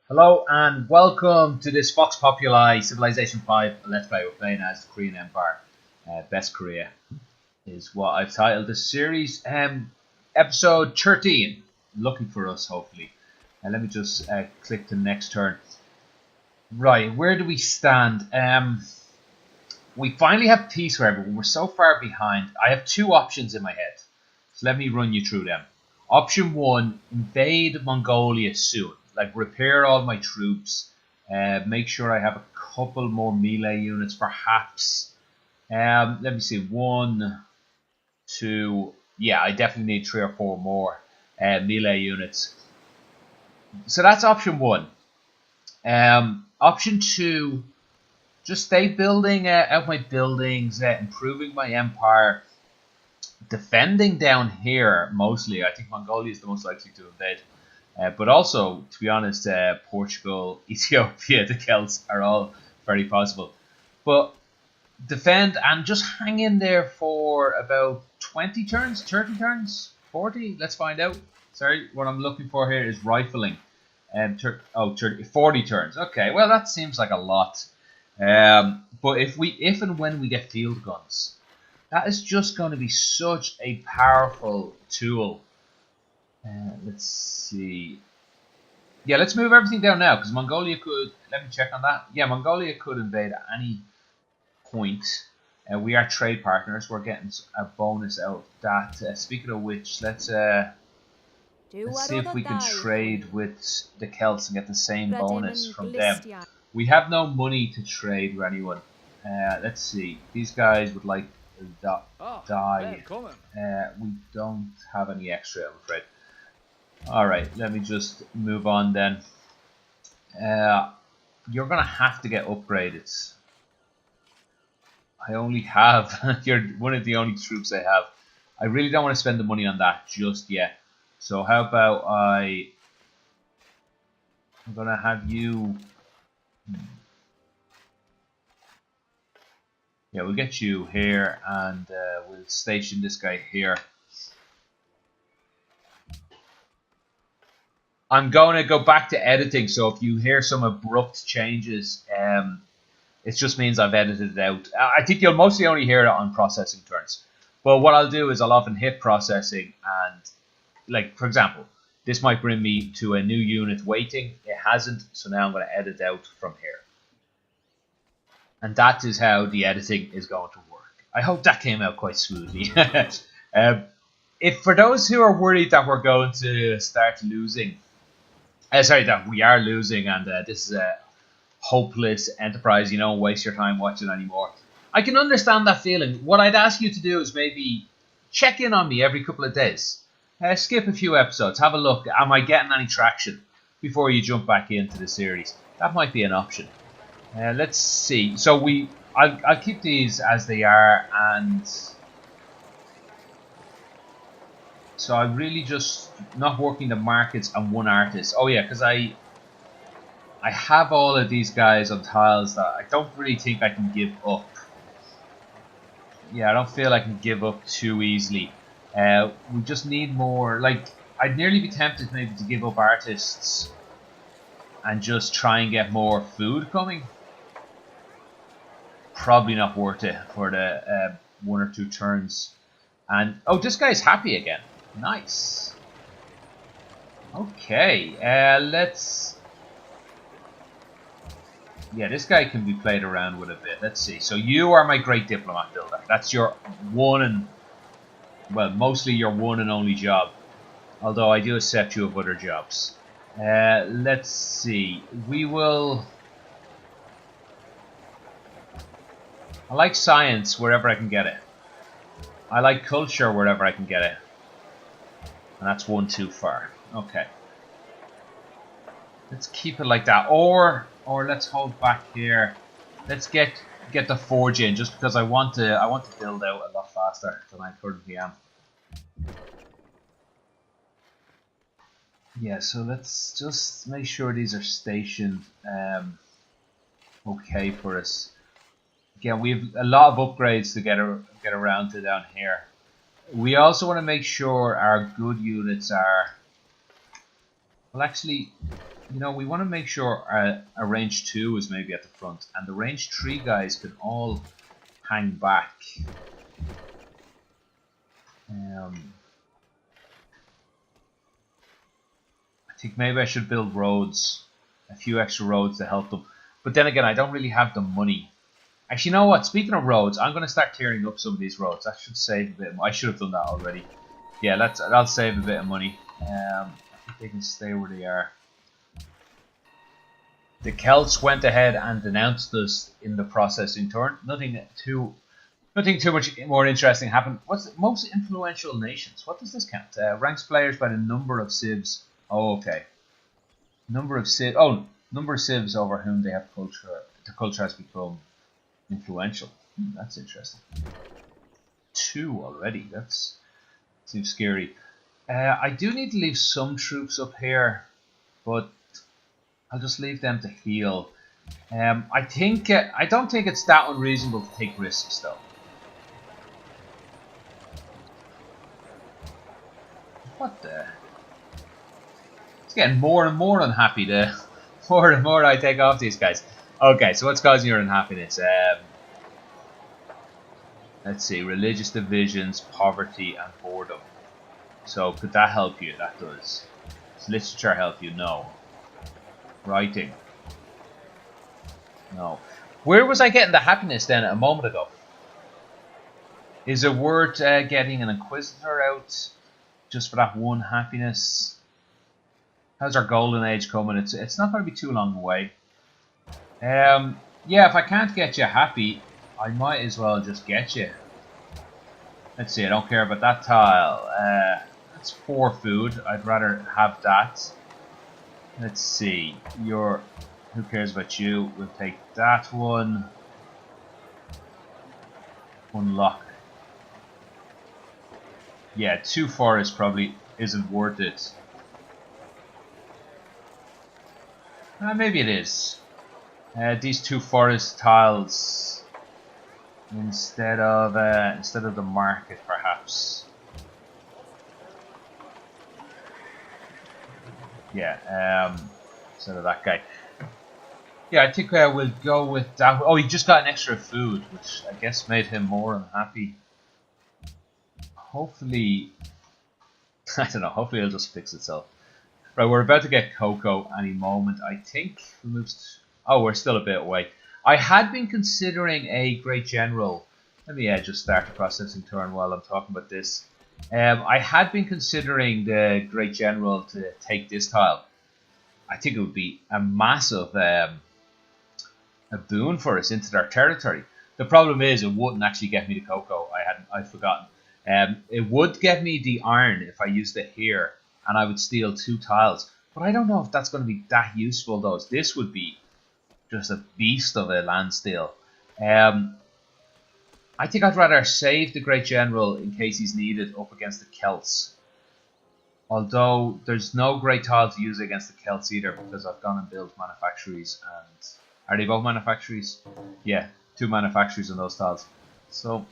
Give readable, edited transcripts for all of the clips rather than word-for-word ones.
Hello and welcome to this Vox Populi Civilization 5 Let's Play. We're playing as the Korean Empire. Best Korea is what I've titled this series. Episode 13. Looking for us, hopefully. Let me just click to next turn. Right, where do we stand? We finally have peace where, but we're so far behind. I have two options in my head. So let me run you through them. Option 1, invade Mongolia soon. Like, repair all my troops. Make sure I have a couple more melee units, perhaps. Let me see. 1, 2. Yeah, I definitely need 3 or 4 more melee units. So that's option 1. Option 2, just stay building out my buildings, improving my empire. Defending down here, mostly. I think Mongolia is the most likely to invade. But also, to be honest, Portugal, Ethiopia, the Celts are all very possible. But defend and just hang in there for about 20 turns, 30 turns, 40? Let's find out. Sorry, what I'm looking for here is rifling. 40 turns. Okay, well, that seems like a lot. But if and when we get field guns, that is just going to be such a powerful tool. Let's see. Yeah, let's move everything down now, because Mongolia could... Let me check on that. Yeah, Mongolia could invade at any point. We are trade partners. We're getting a bonus out of that. Speaking of which, let's see if we can trade with the Celts and get the same bonus from them. We have no money to trade with anyone. Let's see. These guys would like to die. We don't have any extra, I'm afraid. Alright, let me just move on then. You're going to have to get upgraded. I only have... You're one of the only troops I have. I really don't want to spend the money on that just yet. So how about I'm going to have you... Yeah, we'll get you here and we'll station this guy here. I'm going to go back to editing, so if you hear some abrupt changes, it just means I've edited it out. I think you'll mostly only hear it on processing turns. But what I'll do is I'll often hit processing and, like, for example, this might bring me to a new unit waiting. It hasn't, so now I'm going to edit out from here. And that is how the editing is going to work. I hope that came out quite smoothly. If for those who are worried that we're going to start losing... that we are losing and this is a hopeless enterprise, you don't waste your time watching anymore. I can understand that feeling. What I'd ask you to do is maybe check in on me every couple of days. Skip a few episodes, have a look. Am I getting any traction before you jump back into the series? That might be an option. Let's see. So I'll keep these as they are, and so I'm really just not working the markets on one artist. Oh yeah, because I have all of these guys on tiles that I don't really think I can give up. Yeah, I don't feel I can give up too easily. We just need more. Like, I'd nearly be tempted maybe to give up artists and just try and get more food coming. Probably not worth it for the 1 or 2 turns. And oh, this guy's happy again. Nice. Okay, let's... Yeah, this guy can be played around with a bit. Let's see. So you are my great diplomat builder. That's your one and... Well, mostly your one and only job. Although I do accept you of other jobs. Let's see. We will... I like science wherever I can get it. I like culture wherever I can get it. And that's 1 too far. Okay. Let's keep it like that. Or let's hold back here. Let's get the forge in, just because I want to build out a lot faster than I currently am. Yeah, so let's just make sure these are stationed okay for us. Again, we have a lot of upgrades to get around to down here. We also want to make sure our good units are... Well, actually, you know, we want to make sure our range 2 is maybe at the front, and the range 3 guys can all hang back. I think maybe I should build roads, a few extra roads to help them. But then again, I don't really have the money. Actually, you know what? Speaking of roads, I'm going to start clearing up some of these roads. That should save a bit. I should have done that already. Yeah, that'll save a bit of money. I think they can stay where they are. The Celts went ahead and denounced us in the processing turn. Nothing too much more interesting happened. What's the most influential nations? What does this count? Ranks players by the number of civs. Oh, okay. Number of civs. Oh, number of civs over whom they have culture. The culture has become influential. That's interesting. 2 already. That seems scary. I do need to leave some troops up here, but I'll just leave them to heal. I don't think it's that unreasonable to take risks, though. What the? It's getting more and more unhappy. The more and more I take off these guys. Okay, so what's causing your unhappiness? Let's see, religious divisions, poverty, and boredom. So could that help you? That does. Does literature help you? No. Writing. No. Where was I getting the happiness then a moment ago? Is it worth getting an Inquisitor out just for that one happiness? How's our golden age coming? It's not going to be too long away. Yeah, if I can't get you happy, I might as well just get you. Let's see, I don't care about that tile. That's 4 food. I'd rather have that. Let's see. Who cares about you? We'll take that one. Unlock. Yeah, 2 forests probably isn't worth it. Maybe it is. These 2 forest tiles instead of the market, perhaps. Yeah, instead of that guy. Yeah, I think we'll go with that. Oh, he just got an extra food, which I guess made him more unhappy. Hopefully, I don't know. Hopefully, it'll just fix itself. Right, we're about to get cocoa any moment. I think we moved. Oh, we're still a bit away. I had been considering a great general. Let me just start the processing turn while I'm talking about this. I had been considering the great general to take this tile. I think it would be a massive a boon for us into their territory. The problem is it wouldn't actually get me the cocoa. I'd forgotten. It would get me the iron if I used it here, and I would steal 2 tiles. But I don't know if that's going to be that useful, though. This would be just a beast of a land steal. I think I'd rather save the Great General in case he's needed up against the Celts. Although there's no great tile to use against the Celts either, because I've gone and built manufactories. And are they both manufactories? Yeah, 2 manufactories on those tiles. So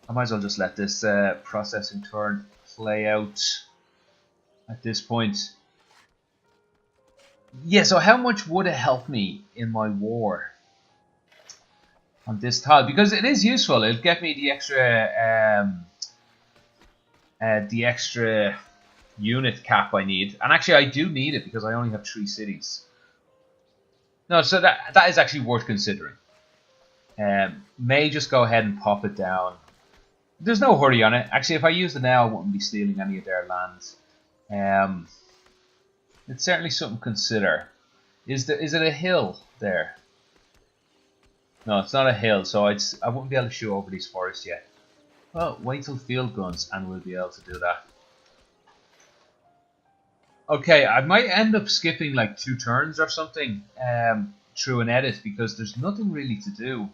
I might as well just let this processing turn play out at this point. Yeah, so how much would it help me in my war on this tile? Because it is useful. It'll get me the extra unit cap I need. And actually I do need it because I only have 3 cities. No, so that is actually worth considering. May just go ahead and pop it down. There's no hurry on it. Actually, if I used it now, I wouldn't be stealing any of their lands. It's certainly something to consider. Is it a hill there? No, it's not a hill, so I wouldn't be able to shoot over these forests yet. Well, wait till field guns and we'll be able to do that. Okay, I might end up skipping like 2 turns or something through an edit because there's nothing really to do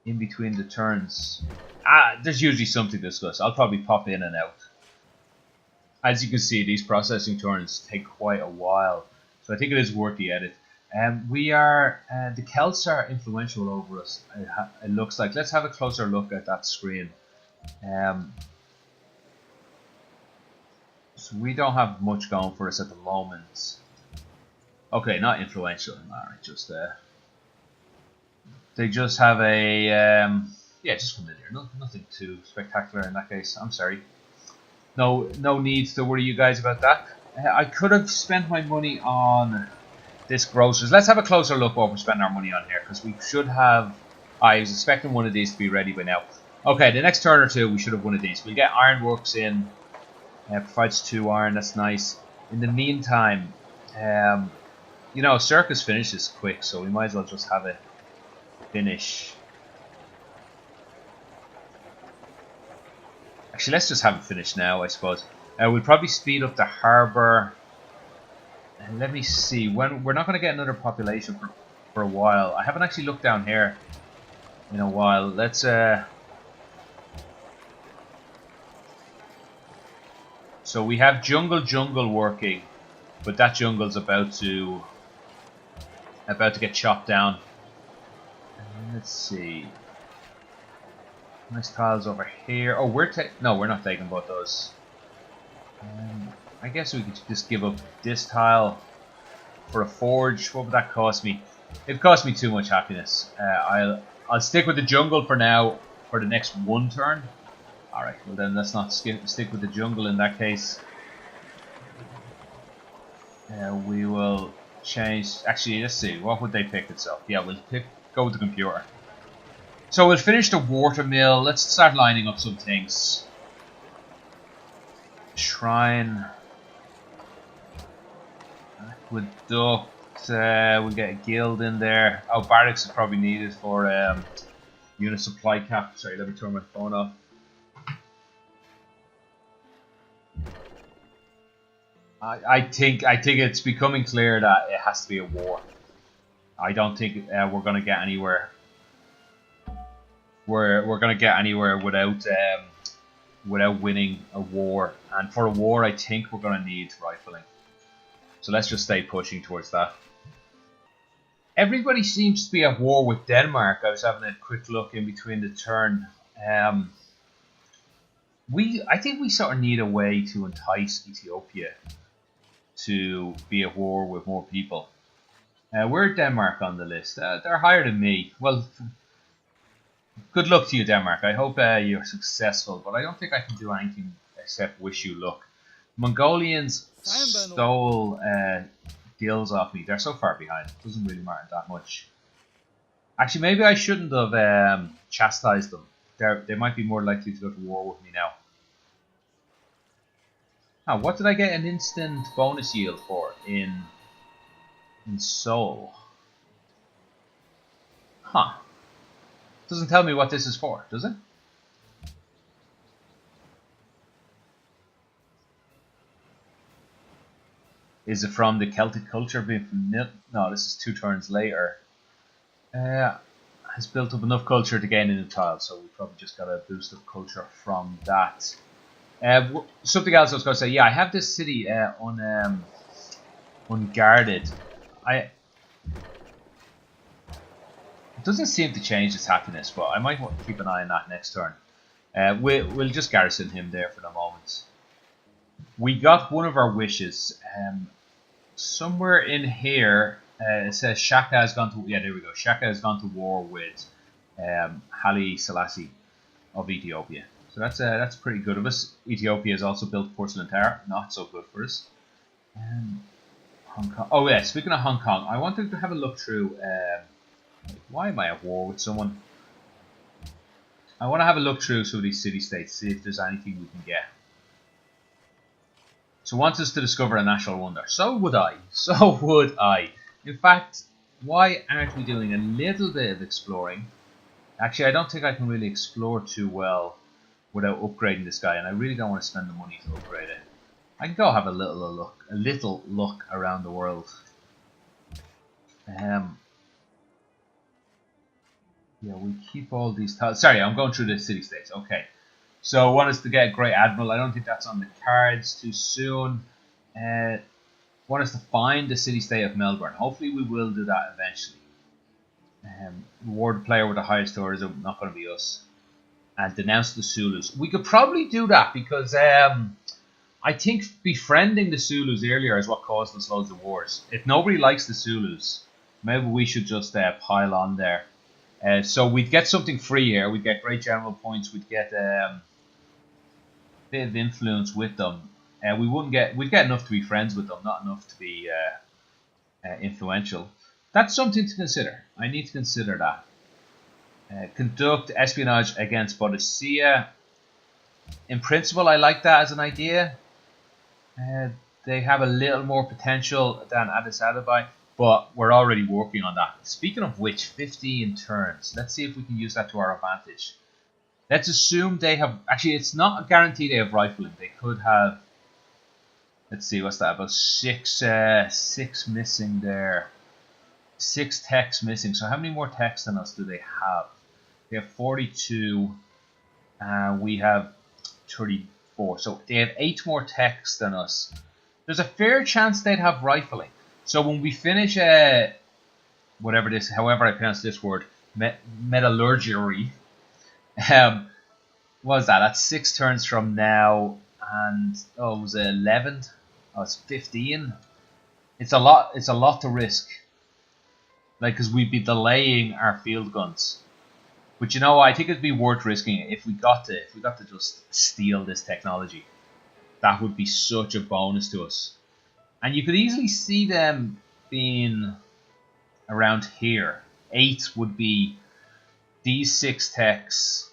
in between the turns. There's usually something to discuss. I'll probably pop in and out. As you can see, these processing turns take quite a while, so I think it is worth the edit. The Celts are influential over us, it looks like. Let's have a closer look at that screen. So we don't have much going for us at the moment. Okay, not influential. Alright, just they just have a yeah, just familiar. Nothing too spectacular in that case. I'm sorry. No needs to worry you guys about that. I could have spent my money on this grocers. Let's have a closer look what we're spending our money on here, because we should have. I was expecting one of these to be ready by now. Okay, the next turn or two we should have one of these. We'll get ironworks in. Provides 2 iron. That's nice. In the meantime, you know, circus finishes quick, so we might as well just have it finish. Actually, let's just have it finished now, I suppose. We'll probably speed up the harbour. Let me see. When we're not going to get another population for a while. I haven't actually looked down here in a while. Let's so we have jungle working, but that jungle's about to get chopped down. Let's see. Nice tiles over here. Oh, we're not taking both those. I guess we could just give up this tile for a forge. What would that cost me? It cost me too much happiness. I'll stick with the jungle for now for the next 1 turn. Alright, well then let's not stick with the jungle in that case. We will change. Actually, let's see. What would they pick itself? Yeah, we'll go with the computer. So we'll finish the watermill. Let's start lining up some things. Shrine. Aqueduct. We'll get a guild in there. Oh, barracks is probably needed for unit supply cap. Sorry, let me turn my phone off. I think it's becoming clear that it has to be a war. I don't think we're going to get anywhere. We're going to get anywhere without winning a war. And for a war, I think we're going to need rifling. So let's just stay pushing towards that. Everybody seems to be at war with Denmark. I was having a quick look in between the turn. I think we sort of need a way to entice Ethiopia to be at war with more people. We're Denmark on the list. They're higher than me. Well, good luck to you, Denmark. I hope you're successful, but I don't think I can do anything except wish you luck. Mongolians stole guilds off me. They're so far behind. It doesn't really matter that much. Actually, maybe I shouldn't have chastised them. They might be more likely to go to war with me now. Oh, what did I get an instant bonus yield for in Seoul? Huh. Doesn't tell me what this is for, does it? Is it from the Celtic culture being from no, this is 2 turns later. Has built up enough culture to gain in the tile, so we probably just got a boost of culture from that. Something else I was going to say. Yeah, I have this city unguarded. It doesn't seem to change its happiness, but I might want to keep an eye on that next turn. We'll just garrison him there for the moment. We got one of our wishes. Somewhere in here, it says Hwach'a has gone to. Yeah, there we go. Hwach'a has gone to war with Haile Selassie of Ethiopia. So that's pretty good of us. Ethiopia has also built porcelain tower. Not so good for us. Hong Kong. Oh yeah, speaking of Hong Kong, I wanted to have a look through. Why am I at war with someone? I want to have a look through some of these city-states, see if there's anything we can get. So wants us to discover a national wonder. So would I. So would I. In fact, why aren't we doing a little bit of exploring? Actually, I don't think I can really explore too well without upgrading this guy, and I really don't want to spend the money to upgrade it. I can go have a little look around the world. Yeah, we keep all these tiles. Sorry, I'm going through the city-states. Okay. So, want us to get a Great Admiral. I don't think that's on the cards too soon. Want us to find the city-state of Melbourne. Hopefully we will do that eventually. Reward the player with the highest tourism. Not going to be us. And denounce the Zulus. We could probably do that because I I think befriending the Zulus earlier is what caused us loads of wars. If nobody likes the Zulus, maybe we should just pile on there. So we'd get something free here. We'd get great general points. We'd get a bit of influence with them. We'd get enough to be friends with them, not enough to be influential. That's something to consider. I need to consider that. Conduct espionage against Boadicea. In principle, I like that as an idea. They have a little more potential than Addis Ababa, but we're already working on that. Speaking of which, 15 turns. Let's see if we can use that to our advantage. Let's assume they have... Actually, it's not a guarantee they have rifling. They could have... Let's see, what's that? About six missing there. 6 techs missing. So how many more techs than us do they have? They have 42. We have 34. So they have 8 more techs than us. There's a fair chance they'd have rifling. So when we finish however I pronounce this word, metallurgery, what was that? That's 6 turns from now, and it was 11. Oh, it's 15. It's a lot to risk. Like, because we'd be delaying our field guns. But you know, I think it'd be worth risking it if we got to just steal this technology. That would be such a bonus to us. And you could easily see them being around here. 8 would be these 6 techs.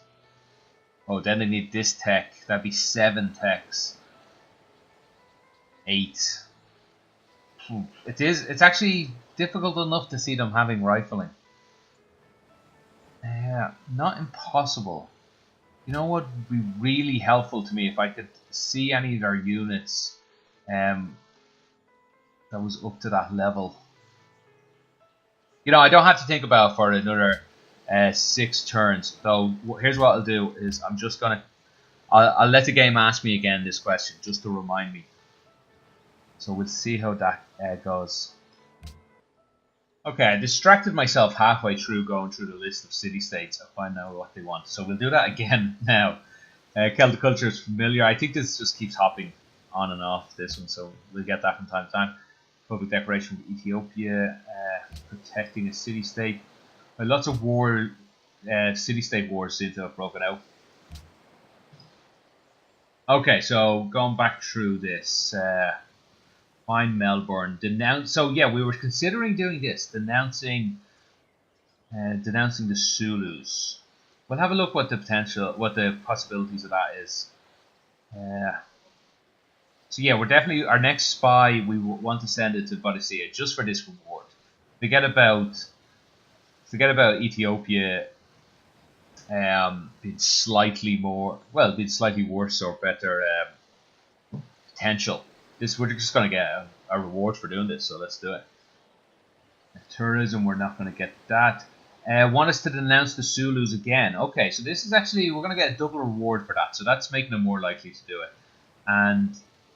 Oh, then they need this tech. That'd be 7 techs. 8. It's actually difficult enough to see them having rifling. Not impossible. You know what would be really helpful to me if I could see any of their units that was up to that level. You know, I don't have to think about it for another 6 turns. Though here's what I'll do is I'm just gonna I'll let the game ask me again this question just to remind me. So we'll see how that goes. Okay, I distracted myself halfway through going through the list of city-states. I find out what they want. So we'll do that again now. Celtic culture is familiar. I think this just keeps hopping on and off, this one, so we'll get that from time to time. Public declaration of Ethiopia, protecting a city-state. Lots of city-state wars seem to have broken out. Okay, so going back through this... Find Melbourne. Denounce. So yeah, we were considering doing this, denouncing the Zulus. We'll have a look what the possibilities of that is. So yeah, we're definitely our next spy. We want to send it to Boadicea just for this reward. Forget about Ethiopia being slightly worse or better potential. We're just going to get a reward for doing this, so let's do it. Tourism, we're not going to get that. Want us to denounce the Zulus again. Okay, so this is actually, we're going to get a double reward for that, so that's making them more likely to do it. And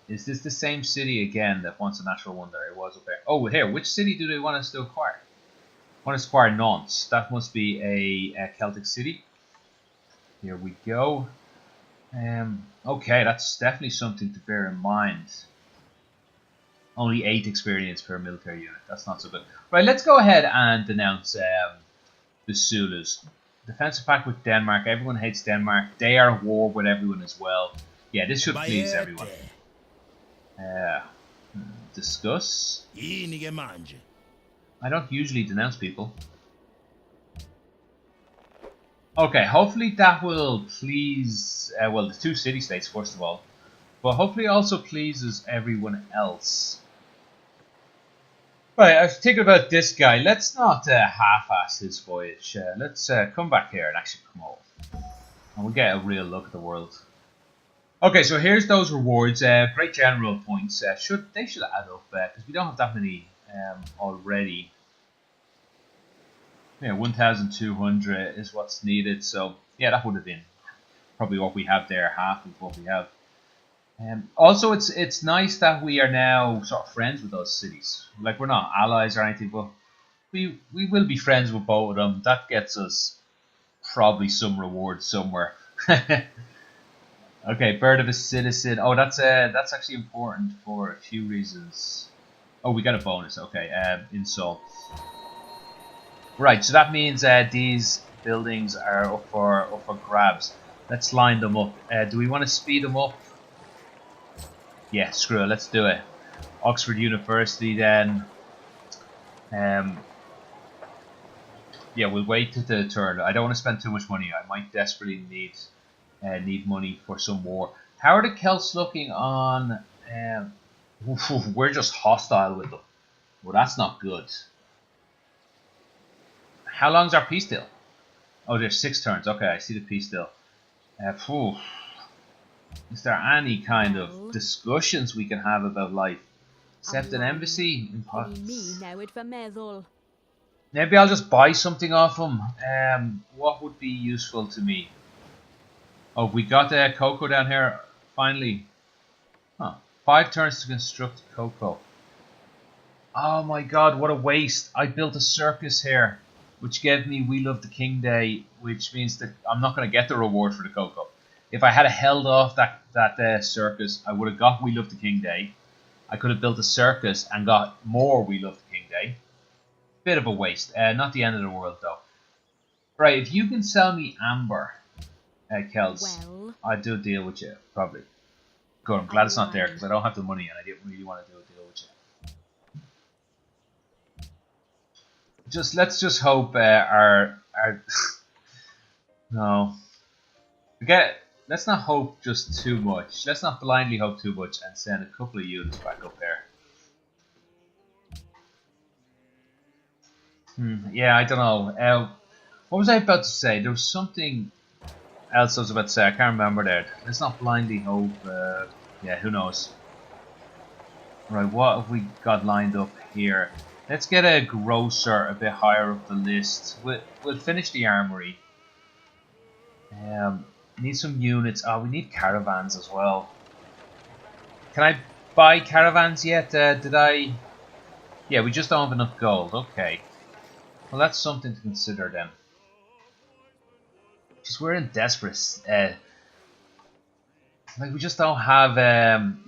is this the same city again that wants a natural wonder? It was up there. Oh, here, which city do they want us to acquire? Want us to acquire Nantes. That must be a Celtic city. Here we go. Okay, that's definitely something to bear in mind. Only 8 experience per military unit. That's not so good. Right, let's go ahead and denounce the Zulus. Defensive pact with Denmark. Everyone hates Denmark. They are at war with everyone as well. Yeah, this should please everyone. Discuss. I don't usually denounce people. Okay, hopefully that will please, well, the 2 city-states first of all. But hopefully also pleases everyone else. Right, I was thinking about this guy. Let's not half-ass his voyage. Let's come back here and actually come over. And we'll get a real look at the world. Okay, so here's those rewards. Great general points. They should add up because we don't have that many already. Yeah, 1,200 is what's needed. So yeah, that would have been probably what we have there, half of what we have. Also, it's nice that we are now sort of friends with those cities. Like, we're not allies or anything, but we will be friends with both of them. That gets us probably some reward somewhere. Okay, bird of a citizen. Oh, that's actually important for a few reasons. Oh, we got a bonus. Okay, insult. Right, so that means these buildings are up for grabs. Let's line them up. Do we want to speed them up? Yeah, screw it. Let's do it. Oxford University then. Yeah, we'll wait to the turn. I don't want to spend too much money. I might desperately need money for some more. How are the Celts looking on? We're just hostile with them. Well, that's not good. How long's our peace deal? Oh, there's 6 turns. Okay, I see the peace deal. Is there any kind of discussions we can have about life? Accept an embassy? Maybe I'll just buy something off him. What would be useful to me? Oh, we got cocoa down here finally. Huh. 5 turns to construct cocoa. Oh my god, what a waste. I built a circus here, which gave me We Love the King Day, which means that I'm not going to get the reward for the cocoa. If I had held off that circus, I would have got We Love the King Day. I could have built a circus and got more We Love the King Day. Bit of a waste. Not the end of the world, though. Right, if you can sell me amber, Kels, I'd do a deal with you, probably. Good, I'm glad it's not there, because I don't have the money and I didn't really want to do a deal with you. Let's just hope our no. Let's not hope just too much. Let's not blindly hope too much and send a couple of units back up there. Yeah, I don't know. What was I about to say? There was something else I was about to say. I can't remember there. Let's not blindly hope. Yeah, who knows? Right, what have we got lined up here? Let's get a grocer a bit higher up the list. We'll finish the armory. Need some units. Oh, we need caravans as well. Can I buy caravans yet? Did I? Yeah, we just don't have enough gold. Okay. Well, that's something to consider then. Because we're in desperate. Like, we just don't have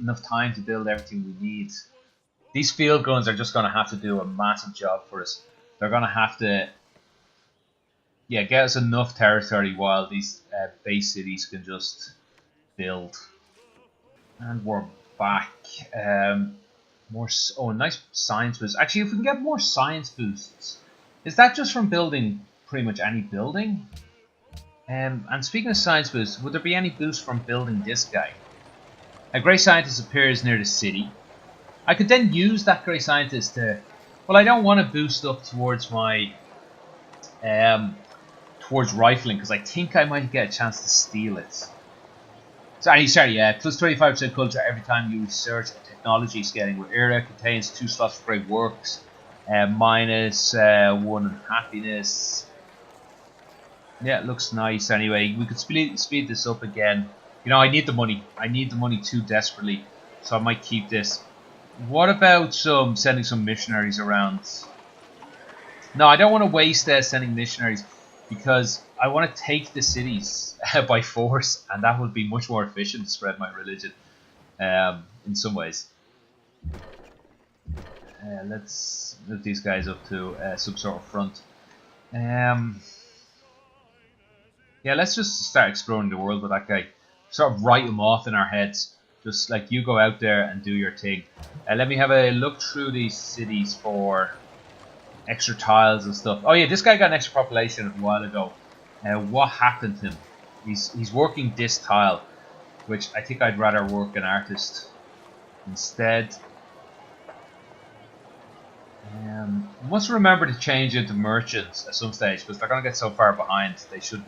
enough time to build everything we need. These field guns are just going to have to do a massive job for us. They're going to have to, yeah, get us enough territory while these base cities can just build. And we're back. Nice science boost. Actually, if we can get more science boosts, is that just from building pretty much any building? And speaking of science boosts, would there be any boost from building this guy? A great scientist appears near the city. I could then use that great scientist to... Well, I don't want to boost up towards my... towards rifling, because I think I might get a chance to steal it. Sorry, plus 25% culture every time you research a technology scaling with era, contains 2 slots for great works, minus 1 in happiness. Yeah, it looks nice anyway. We could speed this up again. You know, I need the money. I need the money too desperately, so I might keep this. What about sending some missionaries around? No, I don't want to waste sending missionaries, because I want to take the cities by force, and that would be much more efficient to spread my religion in some ways. Let's move these guys up to some sort of front. Yeah, let's just start exploring the world with that guy. Sort of write him off in our heads. Just like, you go out there and do your thing. Let me have a look through these cities for extra tiles and stuff. Oh yeah, this guy got an extra population a while ago. What happened to him? He's working this tile, which I think I'd rather work an artist instead. Must remember to change into merchants at some stage, because they're gonna get so far behind. They should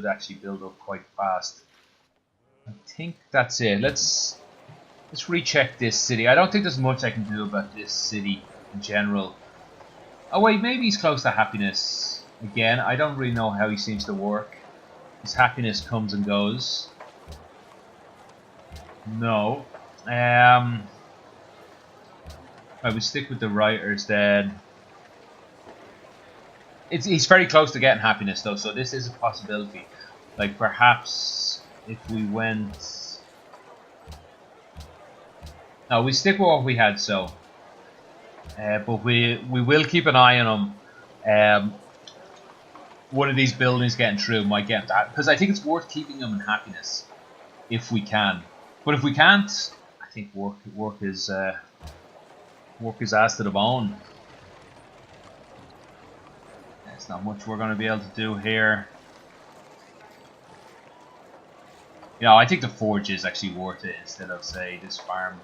actually build up quite fast. I think that's it. Let's recheck this city. I don't think there's much I can do about this city in general. Oh wait, maybe he's close to happiness again. I don't really know how he seems to work. His happiness comes and goes. No. I would stick with the writers then. He's very close to getting happiness though, so this is a possibility. Like, perhaps if we went... No, we stick with what we had, so. But we will keep an eye on them. One of these buildings getting through might get that, because I think it's worth keeping them in happiness if we can. But if we can't, I think work is ass to the bone. There's not much we're going to be able to do here. You know, I think the forge is actually worth it instead of, say, this farm.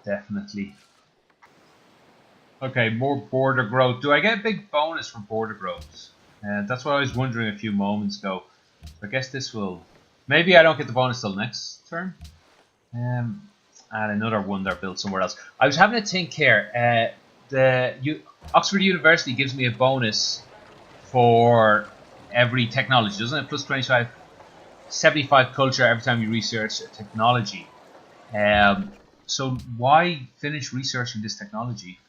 Definitely. Okay, more border growth. Do I get a big bonus from border growth? That's what I was wondering a few moments ago. So I guess this will... Maybe I don't get the bonus till next turn. And another wonder built somewhere else. I was having a think here. Oxford University gives me a bonus for every technology, doesn't it? Plus 25, 75 culture every time you research a technology. So why finish researching this technology?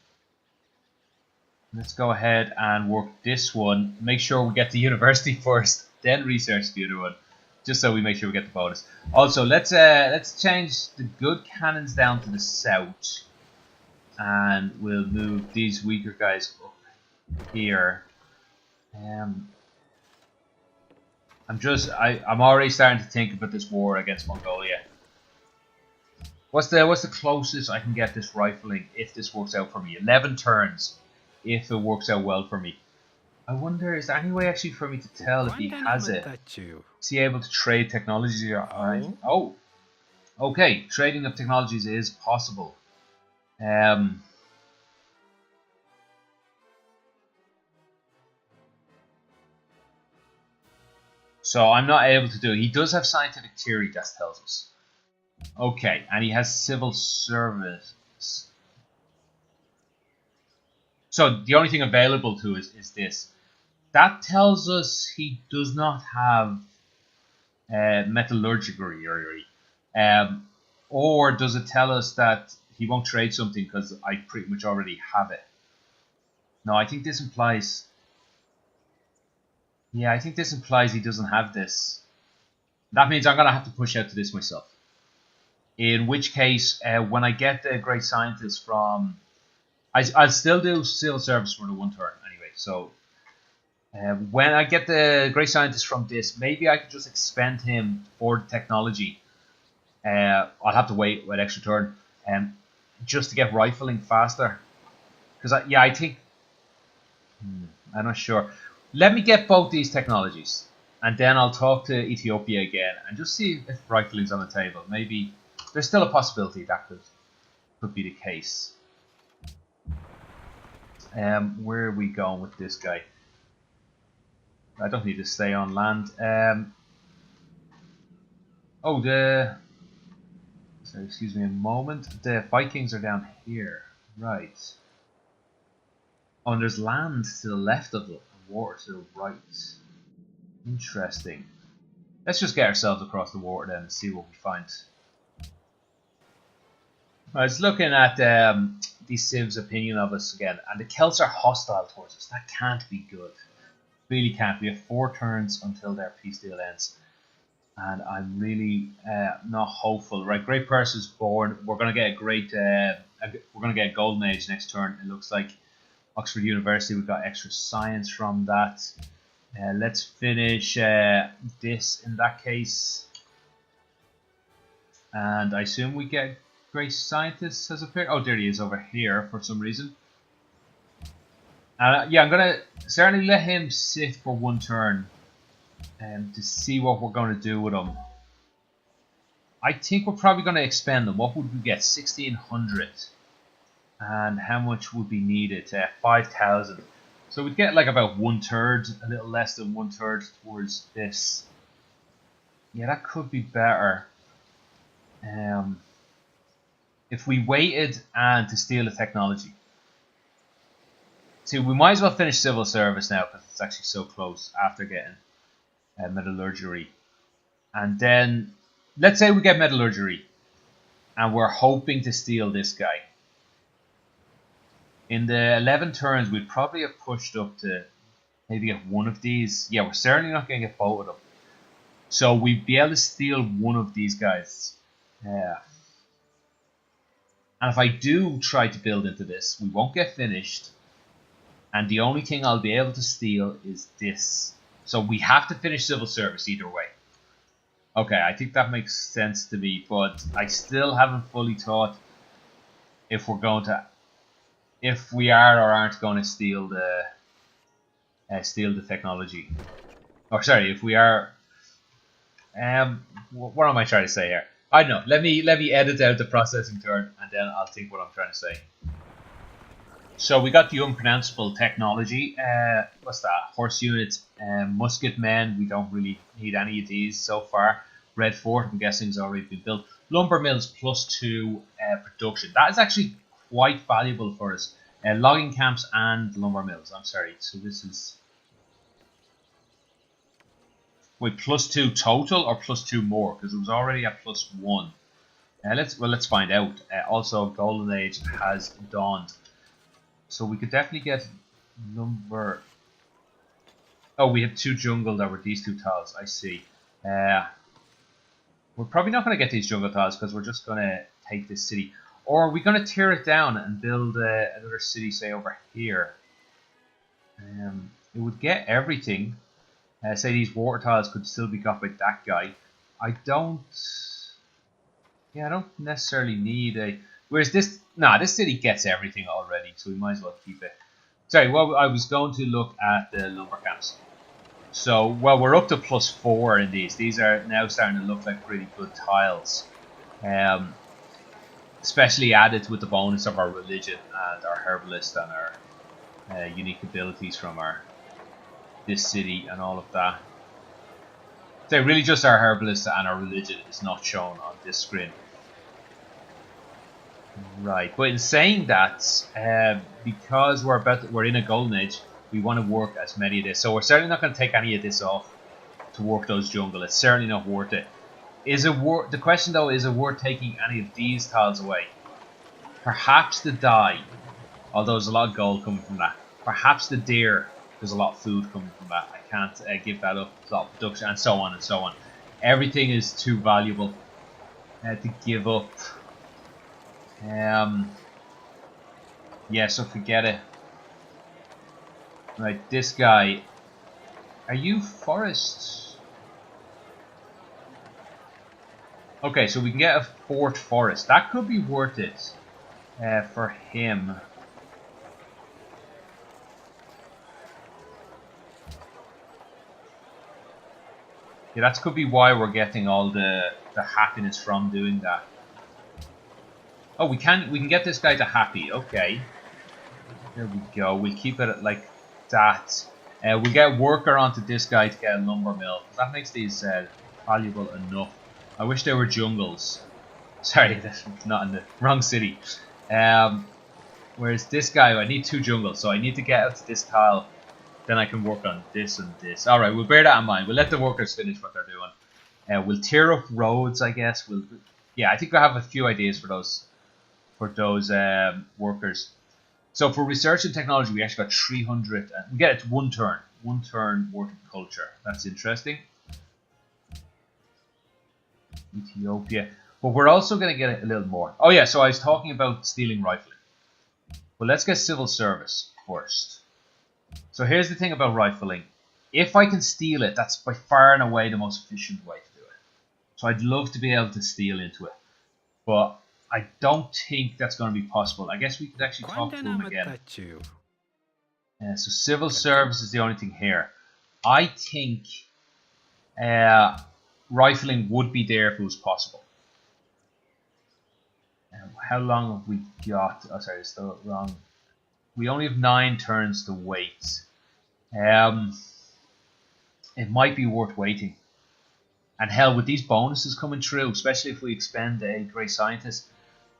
Let's go ahead and work this one. Make sure we get the university first, then research the other one, just so we make sure we get the bonus. Also, let's change the good cannons down to the south, and we'll move these weaker guys up here. I'm already starting to think about this war against Mongolia. What's the closest I can get this rifling if this works out for me? 11 turns. If it works out well for me. I wonder, is there any way actually for me to tell if he has it? Is he able to trade technologies or anything? Oh, okay. Trading of technologies is possible. So I'm not able to do it. He does have scientific theory, that tells us. Okay, and he has civil service. So the only thing available to us is this. That tells us he does not have metallurgy, or does it tell us that he won't trade something because I pretty much already have it? No, I think this implies... Yeah, I think this implies he doesn't have this. That means I'm going to have to push out to this myself. In which case, when I get the great scientist from... I'll still do civil service for the one turn anyway, so... when I get the great scientist from this, maybe I can just expend him for the technology. I'll have to wait an extra turn, just to get rifling faster. Because I think I'm not sure. Let me get both these technologies, and then I'll talk to Ethiopia again and just see if rifling's on the table. Maybe there's still a possibility that could be the case. Where are we going with this guy? I don't need to stay on land. Sorry, excuse me a moment. The Vikings are down here, right? Oh, and there's land to the left of the water to the right. Interesting. Let's just get ourselves across the water then and see what we find. I was looking at the Civ's opinion of us again, and the Celts are hostile towards us. That can't be good. Really can't. We have 4 turns until their peace deal ends, and I'm really not hopeful. Right, great person's born. We're gonna get a great. We're gonna get a golden age next turn. It looks like Oxford University. We've got extra science from that. Let's finish this in that case, and I assume we get great scientist has appeared. Oh, there he is over here for some reason. Yeah, I'm gonna certainly let him sit for 1 turn, to see what we're going to do with him. I think we're probably going to expend them. What would we get? 1,600. And how much would be needed? 5,000. So we'd get like about 1/3, a little less than 1/3 towards this. Yeah, that could be better. If we waited and to steal the technology. See, we might as well finish civil service now because it's actually so close after getting metallurgy. And then, let's say we get metallurgy and we're hoping to steal this guy. In the 11 turns, we'd probably have pushed up to maybe get 1 of these. Yeah, we're certainly not going to get both of them. So we'd be able to steal 1 of these guys. Yeah. And if I do try to build into this, we won't get finished. And the only thing I'll be able to steal is this. So we have to finish civil service either way. Okay, I think that makes sense to me, but I still haven't fully thought if we're going to, if we are or aren't going to steal the technology. Or sorry, if we are. What am I trying to say here? I don't know. Let me edit out the processing turn, and then I'll think what I'm trying to say. So we got the unpronounceable technology. What's that? Horse units, musket men. We don't really need any of these so far. Red Fort, I'm guessing, has already been built. Lumber mills +2 production. That is actually quite valuable for us. Logging camps and lumber mills. I'm sorry. So this is wait, +2 total or +2 more, because it was already at +1. Let's find out. Also, Golden Age has dawned. So we could definitely get number. Oh, we have 2 jungle that were these 2 tiles. I see. We're probably not going to get these jungle tiles because we're just going to take this city. Or are we going to tear it down and build another city, say, over here? It would get everything. Say these water tiles could still be got by that guy. I don't necessarily need a. Whereas this, this city gets everything already, so we might as well keep it. Sorry, well, I was going to look at the lumber camps. So, well, we're up to +4 in these. These are now starting to look like pretty good tiles. Especially added with the bonus of our religion and our herbalist and our unique abilities from this city and all of that. So really just our herbalist and our religion is not shown on this screen. Right, but in saying that, because we're in a golden age, we want to work as many of this. So we're certainly not going to take any of this off to work those jungle. It's certainly not worth it. The question though, is it worth taking any of these tiles away? Perhaps the dye, although there's a lot of gold coming from that. Perhaps the deer, there's a lot of food coming from that. I can't give that up. There's a lot of production and so on and so on. Everything is too valuable to give up. Yeah, so forget it. Right, this guy. Are you forest? Okay, so we can get a fort forest. That could be worth it for him. Yeah, that could be why we're getting all the happiness from doing that. Oh, we can get this guy to happy. Okay. There we go. We'll keep it like that. We'll get worker onto this guy to get a lumber mill. That makes these valuable enough. I wish they were jungles. Sorry, that's not in the wrong city. Whereas this guy, I need 2 jungles, so I need to get out to this tile. Then I can work on this and this. Alright, we'll bear that in mind. We'll let the workers finish what they're doing. We'll tear up roads, I guess. Yeah, I think we'll have a few ideas for those workers. So for research and technology, we actually got 300. We get it to 1 turn. 1 turn working culture. That's interesting. Ethiopia. But we're also going to get a little more. Oh yeah, so I was talking about stealing rifling. Well, let's get civil service first. So here's the thing about rifling. If I can steal it, that's by far and away the most efficient way to do it. So I'd love to be able to steal into it. But I don't think that's going to be possible. I guess we could actually talk to him again. So civil service is the only thing here. I think rifling would be there if it was possible. How long have we got? Oh, sorry, it's still wrong. We only have 9 turns to wait. It might be worth waiting. And hell, with these bonuses coming through, especially if we expend a great scientist,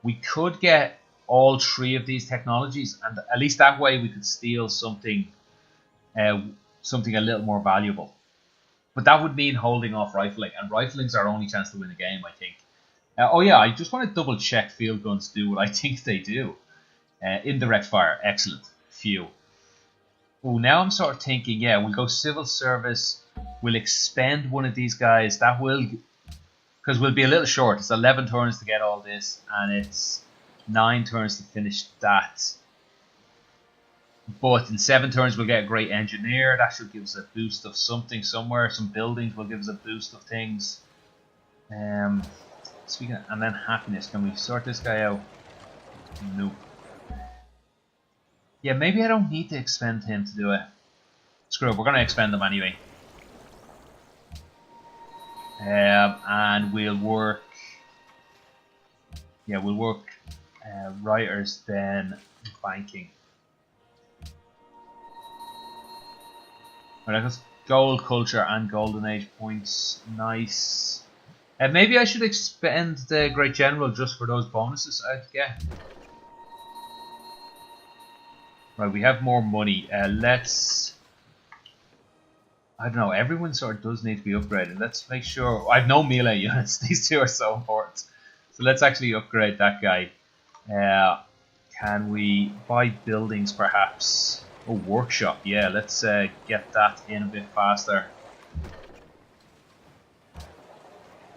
we could get all 3 of these technologies, and at least that way we could steal something a little more valuable. But that would mean holding off rifling, and rifling's our only chance to win the game, I think. Oh yeah, I just want to double check field guns do what I think they do. Indirect fire, excellent. Phew. Oh, now I'm sort of thinking, yeah, we'll go civil service. We'll expend one of these guys. That will, because we'll be a little short. It's 11 turns to get all this, and it's 9 turns to finish that. But in 7 turns we'll get a great engineer. That should give us a boost of something somewhere. Some buildings will give us a boost of things. Speaking of, and then happiness. Can we sort this guy out? Nope. Yeah, maybe I don't need to expend him to do it. Screw it, we're going to expend him anyway. And we'll work... Yeah, we'll work writers, then banking. Alright, that's gold, culture, and golden age points. Nice. Maybe I should expend the Great General just for those bonuses I'd get. Right, we have more money. Let's... I don't know, everyone sort of does need to be upgraded. Let's make sure... I have no melee units. These two are so important. So let's actually upgrade that guy. Can we buy buildings perhaps? Oh, workshop. Yeah, let's get that in a bit faster.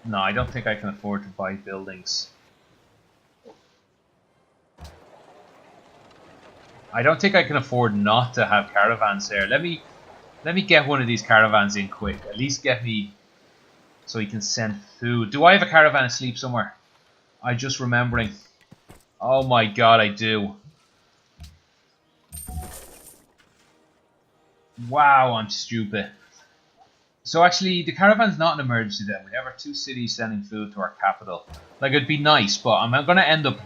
No, I don't think I can afford to buy buildings. I don't think I can afford not to have caravans here. Let me get one of these caravans in quick. At least get me so he can send food. Do I have a caravan asleep somewhere? I'm just remembering. Oh my god, I do. Wow, I'm stupid. So actually, the caravan's not an emergency then. We have our 2 cities sending food to our capital. Like, it'd be nice, but I'm going to end up...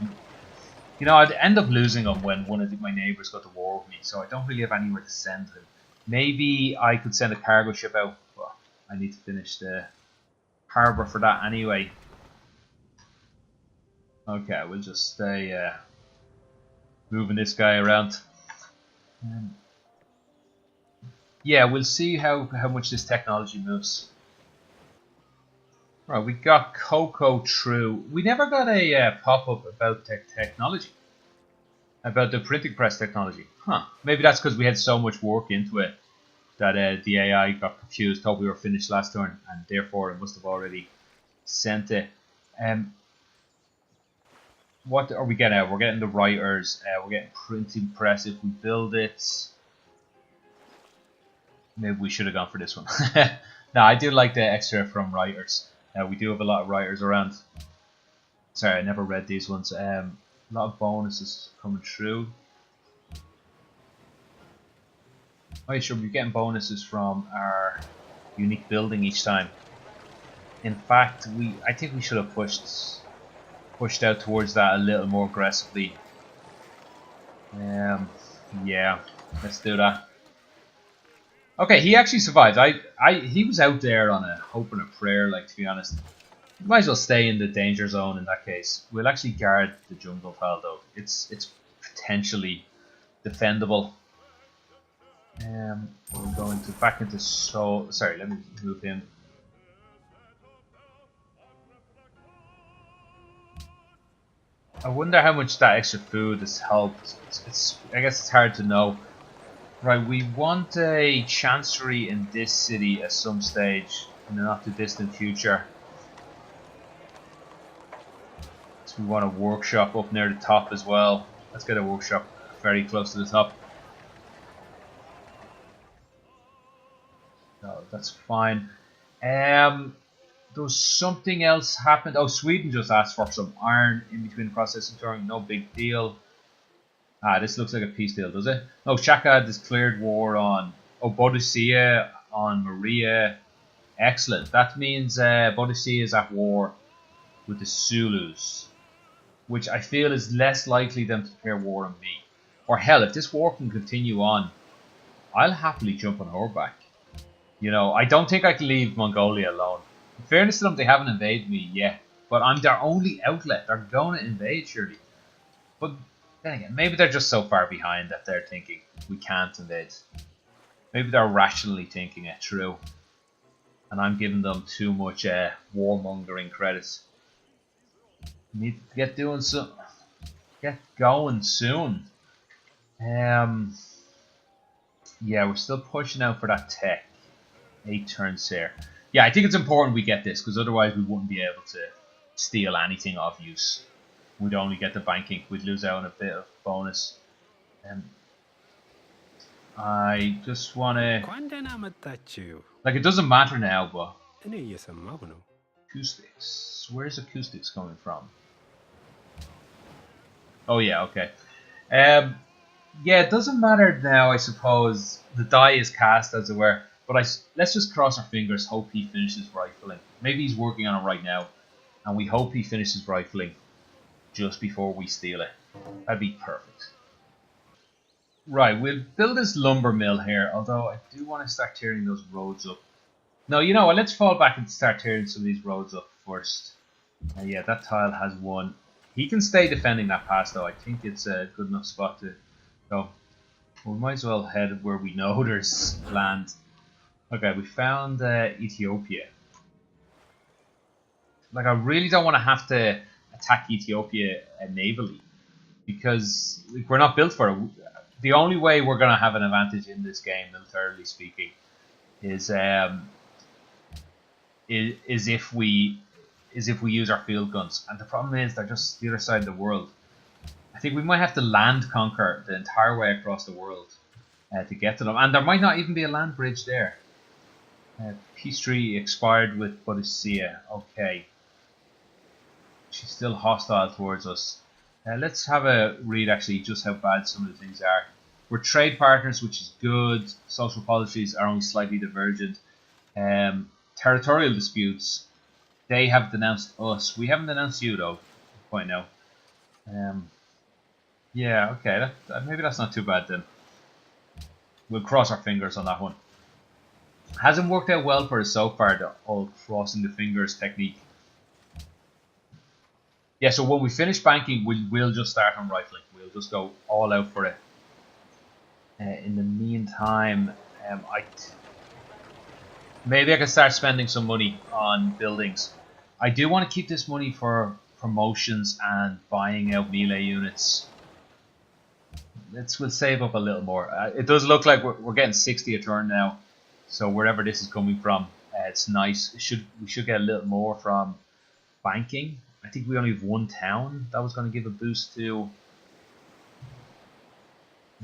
You know, I'd end up losing them when one of my neighbours got to war with me, so I don't really have anywhere to send them. Maybe I could send a cargo ship out, but I need to finish the harbour for that anyway. Okay, we'll just stay moving this guy around. Yeah, we'll see how much this technology moves. Right, we got Cocoa True. We never got a pop-up about technology. About the printing press technology. Huh. Maybe that's because we had so much work into it that the AI got confused, thought we were finished last turn, and therefore it must have already sent it. What are we getting out? We're getting the writers. We're getting printing press if we build it. Maybe we should have gone for this one. No, I do like the extra from writers. We do have a lot of writers around. Sorry, I never read these ones. A lot of bonuses coming through. Oh, yeah, sure, we're getting bonuses from our unique building each time. In fact, I think we should have pushed out towards that a little more aggressively. Yeah, let's do that. Okay, he actually survived. He was out there on a hope and a prayer, like, to be honest. We might as well stay in the danger zone in that case. We'll actually guard the jungle tile though. It's potentially defendable. We're going to back into Soul. Sorry, let me move him. I wonder how much that extra food has helped. I guess it's hard to know. Right, we want a chancery in this city at some stage in the not too distant future. So we want a workshop up near the top as well. Let's get a workshop very close to the top. No, that's fine. There was something else happened. Oh, Sweden just asked for some iron in between the processing turn. No big deal. Ah, this looks like a peace deal, does it? No, Hwach'a declared war on... Oh, Boadicea on Maria. Excellent. That means Boadicea is at war with the Zulus, which I feel is less likely than to declare war on me. Or hell, if this war can continue on, I'll happily jump on her back. You know, I don't think I can leave Mongolia alone. In fairness to them, they haven't invaded me yet, but I'm their only outlet. They're going to invade, surely. But then again, maybe they're just so far behind that they're thinking we can't invade. Maybe they're rationally thinking it through, and I'm giving them too much warmongering credits. Need to get going soon. Yeah, we're still pushing out for that tech. 8 turns here. Yeah, I think it's important we get this because otherwise we wouldn't be able to steal anything of use. we'd only get the banking. We'd lose out on a bit of bonus. I just want to... Like, it doesn't matter now, but... Acoustics. Where's acoustics coming from? Oh, yeah, okay. Yeah, it doesn't matter now, I suppose. The die is cast, as it were. But let's just cross our fingers, hope he finishes rifling. Maybe he's working on it right now. And we hope he finishes rifling just before we steal it. That'd be perfect. Right, we'll build this lumber mill here, although I do want to start tearing those roads up. No, you know what, let's fall back and start tearing some of these roads up first. Yeah, that tile has one. He can stay defending that pass, though. I think it's a good enough spot to go. We might as well head where we know there's land. Okay, we found Ethiopia. Like, I really don't want to have to attack Ethiopia navally, because like, we're not built for it. The only way we're going to have an advantage in this game, militarily speaking, is if we use our field guns. And the problem is they're just the other side of the world. I think we might have to land conquer the entire way across the world to get to them. And there might not even be a land bridge there. Peace treaty expired with Boadicea. Okay. She's still hostile towards us. Let's have a read actually just how bad some of the things are. We're trade partners, which is good. Social policies are only slightly divergent. Territorial disputes, they have denounced us. We haven't denounced you though, quite now. Yeah, okay, maybe that's not too bad then. We'll cross our fingers on that one. Hasn't worked out well for us so far, the whole crossing the fingers technique. Yeah, so when we finish banking, we'll just start on rifling. We'll just go all out for it. In the meantime, maybe I can start spending some money on buildings. I do want to keep this money for promotions and buying out melee units. We'll save up a little more. It does look like we're getting 60 a turn now. So wherever this is coming from, it's nice. We should get a little more from banking. I think we only have one town that was going to give a boost to.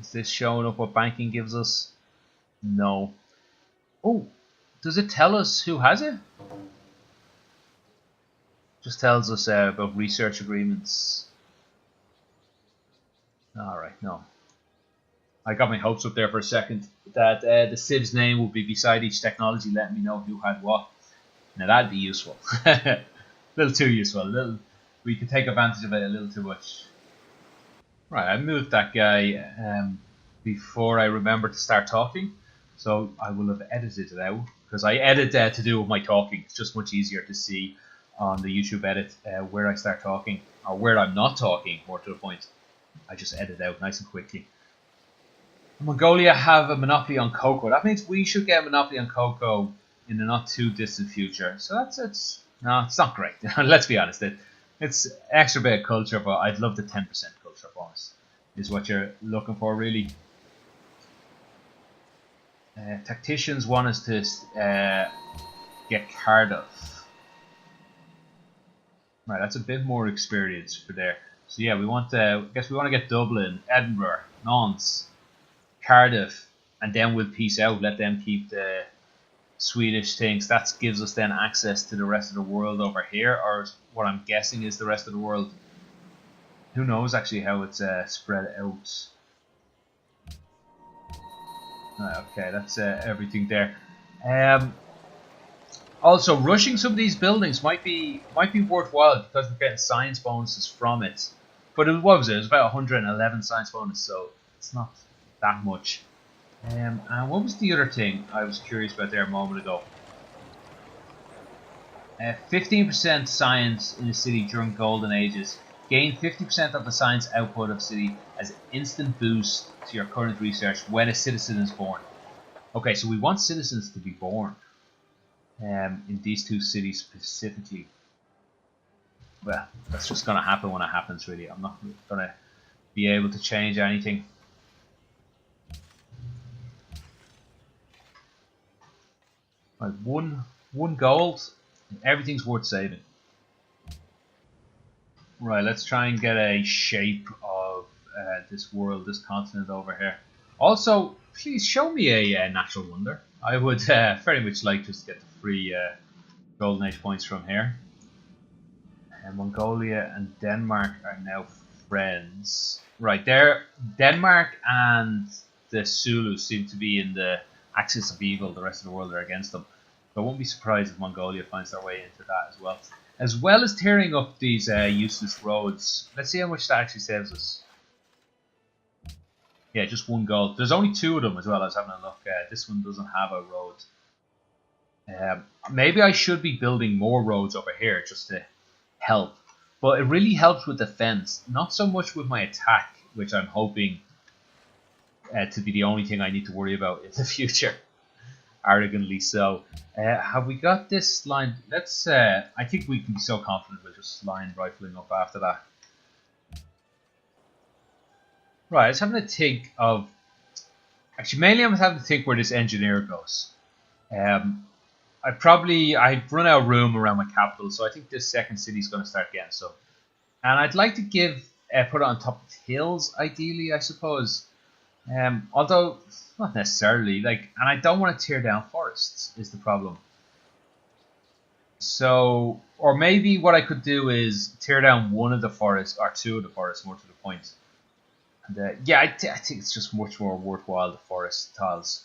Is this showing up what banking gives us? No. Oh, does it tell us who has it? Just tells us about research agreements. Alright, no. I got my hopes up there for a second that the Civ's name will be beside each technology, letting me know who had what. Now that'd be useful. A little too useful. We could take advantage of it a little too much. Right, I moved that guy before I remembered to start talking, so I will have edited it out, because I edit to do with my talking. It's just much easier to see on the YouTube edit where I start talking, or where I'm not talking, more to the point. I just edit out nice and quickly. Mongolia have a monopoly on cocoa. That means we should get a monopoly on cocoa in the not too distant future. So it's not great. Let's be honest. It's extra bit of culture, but I'd love the 10% culture bonus. Is what you're looking for, really. Tacticians want us to get Cardiff. Right, that's a bit more experience for there. So yeah, we want I guess we want to get Dublin, Edinburgh, Nantes, Cardiff, and then we'll peace out. Let them keep the Swedish things. That gives us then access to the rest of the world over here, or what I'm guessing is the rest of the world. Who knows actually how it's spread out. Okay, that's everything there. Also, rushing some of these buildings might be worthwhile because we're getting science bonuses from it. But what was it? It was about 111 science bonus, so it's not that much. And what was the other thing I was curious about there a moment ago? 15% science in a city during golden ages. Gain 50% of the science output of city as an instant boost to your current research when a citizen is born. Okay, so we want citizens to be born in these two cities specifically. Well, that's just going to happen when it happens, really. I'm not going to be able to change anything. Right, one gold, everything's worth saving. Right, let's try and get a shape of this world, this continent over here. Also, please show me a natural wonder. I would very much like just to get the free golden age points from here. Mongolia and Denmark are now friends. Right, there, Denmark and the Zulus seem to be in the axis of evil. The rest of the world are against them. So I won't be surprised if Mongolia finds their way into that as well. As well as tearing up these useless roads. Let's see how much that actually saves us. Yeah, just 1 gold. There's only 2 of them as well. I was having a look. This one doesn't have a road. Maybe I should be building more roads over here just to help. But it really helps with defense. Not so much with my attack, which I'm hoping to be the only thing I need to worry about in the future. Arrogantly so. Have we got this line? Let's. I think we can be so confident we'll just line rifling up after that. Right, I was having to think of. Actually, mainly I was having to think where this engineer goes. I've run out of room around my capital, so I think this second city is going to start getting some. And I'd like to put it on top of hills, ideally, I suppose. Although not necessarily, and I don't want to tear down forests is the problem. So, or maybe what I could do is tear down one of the forests or 2 of the forests, more to the point. And yeah, I think it's just much more worthwhile, the forest tiles.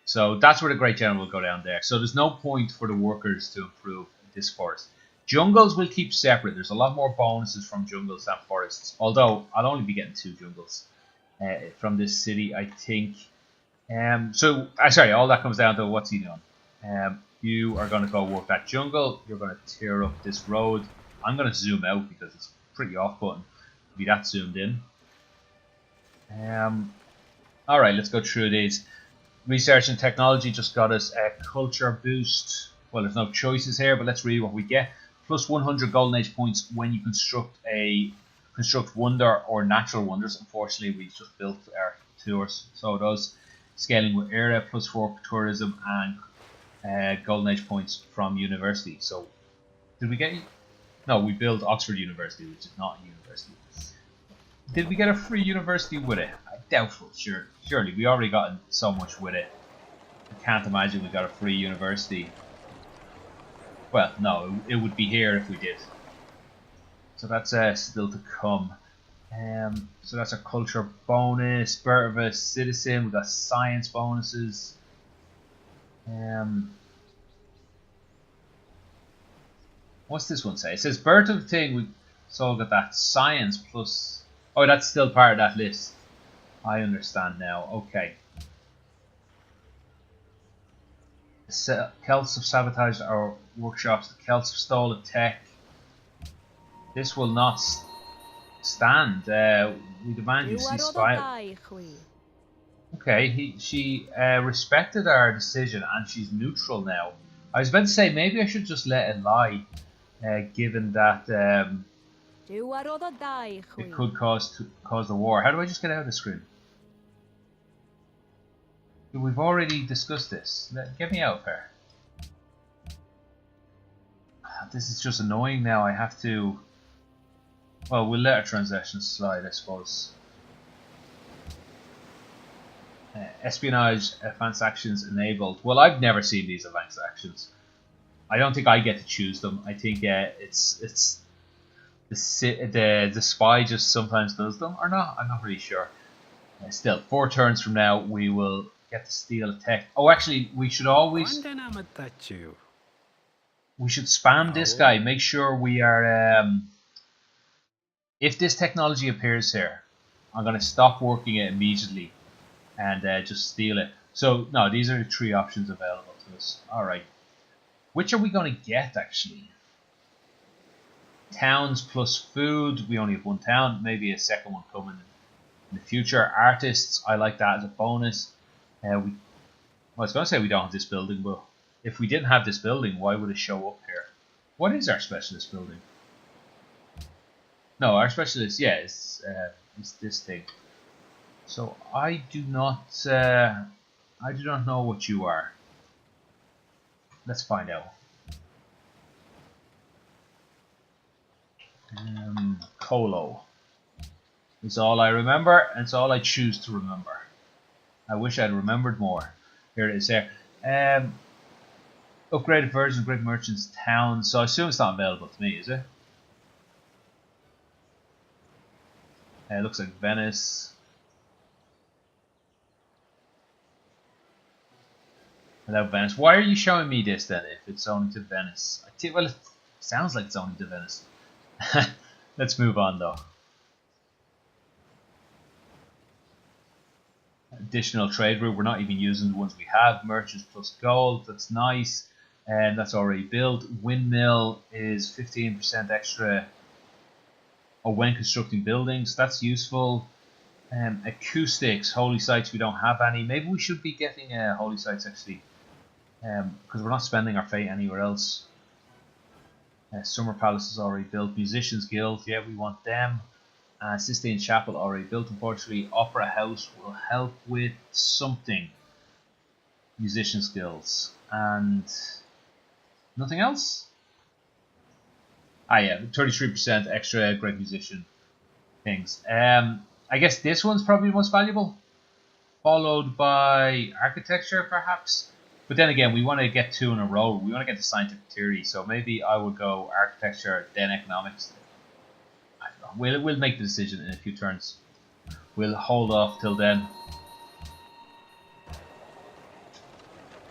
So that's where the Great General will go down there. So there's no point for the workers to improve this forest. Jungles will keep separate. There's a lot more bonuses from jungles than forests. Although I'll only be getting 2 jungles from this city, I think. Sorry, all that comes down to what's he doing. You are going to go work that jungle. You're going to tear up this road. I'm going to zoom out because it's pretty off-putting to be that zoomed in. Alright, let's go through these. Research and technology just got us a culture boost. Well, there's no choices here, but let's read what we get. Plus 100 golden age points when you construct wonder or natural wonders. Unfortunately, we just built our tours, so it does. Scaling with era, plus 4 tourism, and golden age points from university. So, did we get? No, we built Oxford University, which is not a university. Did we get a free university with it? Doubtful. Surely we already got so much with it. I can't imagine we got a free university. Well, no, it would be here if we did. So that's still to come. So that's our culture bonus. Birth of a citizen. We got science bonuses. What's this one say? It says birth of a thing. We so got that science plus. Oh, that's still part of that list. I understand now. Okay. The Celts have sabotaged our workshops. The Celts have stolen tech. This will not stand. We demand you cease fire. Okay, she respected our decision and she's neutral now. I was about to say maybe I should just let it lie, given that it could cause the war. How do I just get out of the screen? We've already discussed this. Get me out of here. This is just annoying now. I have to. Well, we'll let our transactions slide, I suppose. Espionage advanced actions enabled. Well, I've never seen these advanced actions. I don't think I get to choose them. I think it's the spy just sometimes does them or not. I'm not really sure. Still, 4 turns from now we will get to steal a tech. Oh, actually, we should always. We should spam this guy. Make sure we are. If this technology appears here, I'm going to stop working it immediately and just steal it. So, no, these are the 3 options available to us. Alright. Which are we going to get, actually? Towns plus food. We only have 1 town. Maybe a second one coming in the future. Artists, I like that as a bonus. Well, I was going to say we don't have this building, but if we didn't have this building, why would it show up here? What is our specialist building? No, our specialist, yeah, is this thing. So I do not know what you are. Let's find out. Colo. It's all I remember, and it's all I choose to remember. I wish I'd remembered more. Here it is here. Upgraded version of Great Merchant's Town. So I assume it's not available to me, is it? It looks like Venice. Without Venice. Why are you showing me this then if it's only to Venice? Well, it sounds like it's only to Venice. Let's move on though. Additional trade route. We're not even using the ones we have. Merchants plus gold. That's nice. And that's already built. Windmill is 15% extra when constructing buildings. That's useful. Acoustics. Holy sites. We don't have any. Maybe we should be getting holy sites actually. Because we're not spending our fate anywhere else. Summer Palace is already built. Musicians Guild. Yeah, we want them. Sistine Chapel already built, unfortunately. Opera House will help with something. Musician skills. And nothing else? Ah yeah, 33% extra great musician things. I guess this one's probably the most valuable. Followed by architecture, perhaps. But then again, we want to get 2 in a row. We want to get the scientific theory. So maybe I would go architecture, then economics. We'll make the decision in a few turns. We'll hold off till then.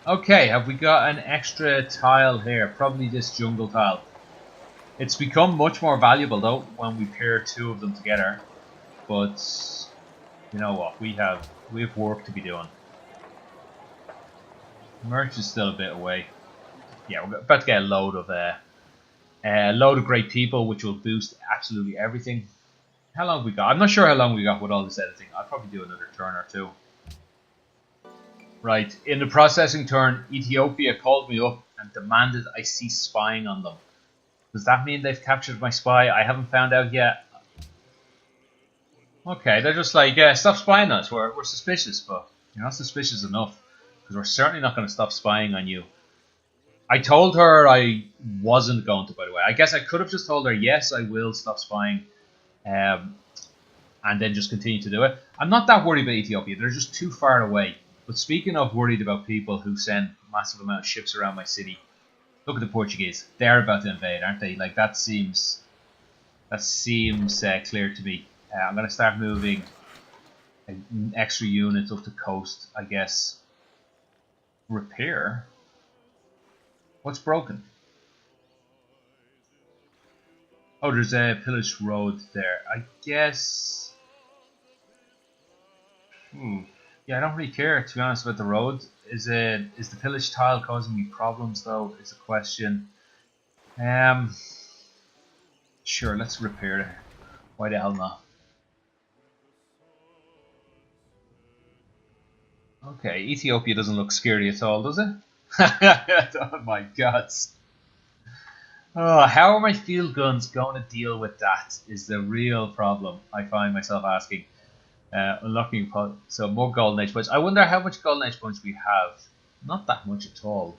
Okay, have we got an extra tile here? Probably this jungle tile. It's become much more valuable though when we pair 2 of them together. But you know what? We have work to be doing. Merch is still a bit away. Yeah, we're about to get a load of great people, which will boost absolutely everything. How long have we got? I'm not sure how long we got with all this editing. I'll probably do another turn or 2. Right, in the processing turn, Ethiopia called me up and demanded I cease spying on them. Does that mean they've captured my spy? I haven't found out yet. Okay, they're just like, yeah, stop spying on us. We're suspicious, but you're not suspicious enough. Because we're certainly not going to stop spying on you. I told her I wasn't going to, by the way. I guess I could have just told her, yes, I will stop spying. And then just continue to do it. I'm not that worried about Ethiopia. They're just too far away. But speaking of worried about people who send massive amount of ships around my city, look at the Portuguese. They're about to invade, aren't they? Like that seems clear to me. I'm going to start moving extra units up the coast, I guess. Repair? What's broken? Oh, there's a pillaged road there. I guess... Yeah, I don't really care, to be honest, about the road. Is the pillaged tile causing me problems, though, is a question. Sure, let's repair it. Why the hell not? Okay, Ethiopia doesn't look scary at all, does it? Oh my god. Oh, how are my field guns going to deal with that is the real problem I find myself asking. Unlocking, so more golden age points. I wonder how much golden age points we have. Not that much at all.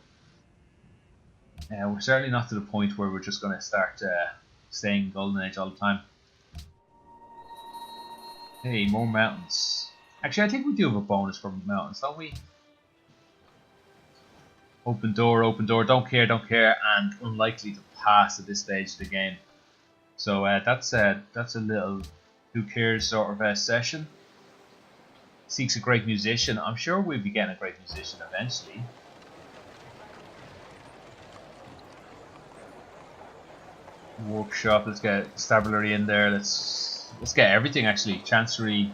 We're certainly not to the point where we're just going to start staying golden age all the time. Hey, more mountains. Actually, I think we do have a bonus for mountains, don't we? Open door, don't care, and unlikely to pass at this stage of the game. So that's a little who cares sort of a session. Seeks a great musician. I'm sure we'll be getting a great musician eventually. Workshop. Let's get stabulary in there. Let's get everything actually. Chancery.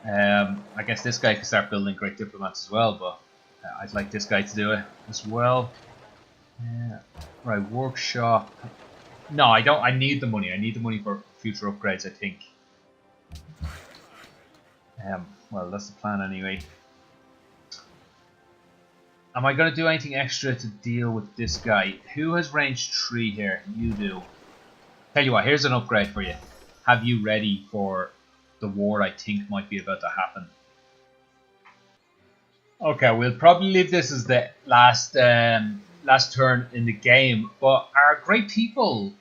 I guess this guy can start building great diplomats as well, but I'd like this guy to do it as well. Right, workshop. No, I don't. I need the money. I need the money for future upgrades, I think. Well, that's the plan anyway. Am I going to do anything extra to deal with this guy? Who has range 3 here? You do. Tell you what, here's an upgrade for you. Have you ready for the war I think might be about to happen? Okay, we'll probably leave this as the last turn in the game, but our great people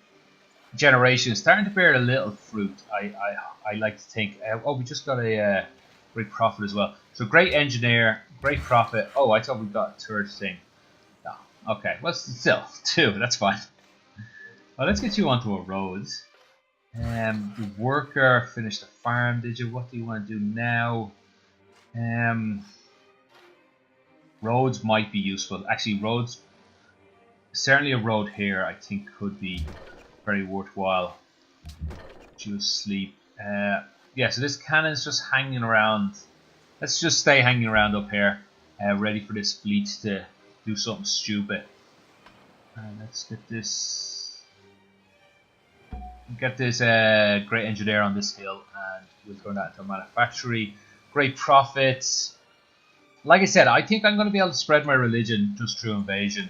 generation is starting to bear a little fruit. I like to think. Oh, we just got a great profit as well. So great engineer, great profit. Oh, I thought we got a third thing. No. Okay, well, still 2. That's fine. Well, let's get you onto a road. The worker finished the farm. Did you? What do you want to do now? Roads might be useful. Actually, roads. Certainly a road here, I think, could be very worthwhile. Just sleep. Yeah, so this cannon's just hanging around. Let's just stay hanging around up here, ready for this fleet to do something stupid. And let's get this. Get this great engineer on this hill, and we'll turn that into a manufactory. Great profits. Like I said, I think I'm going to be able to spread my religion just through invasion,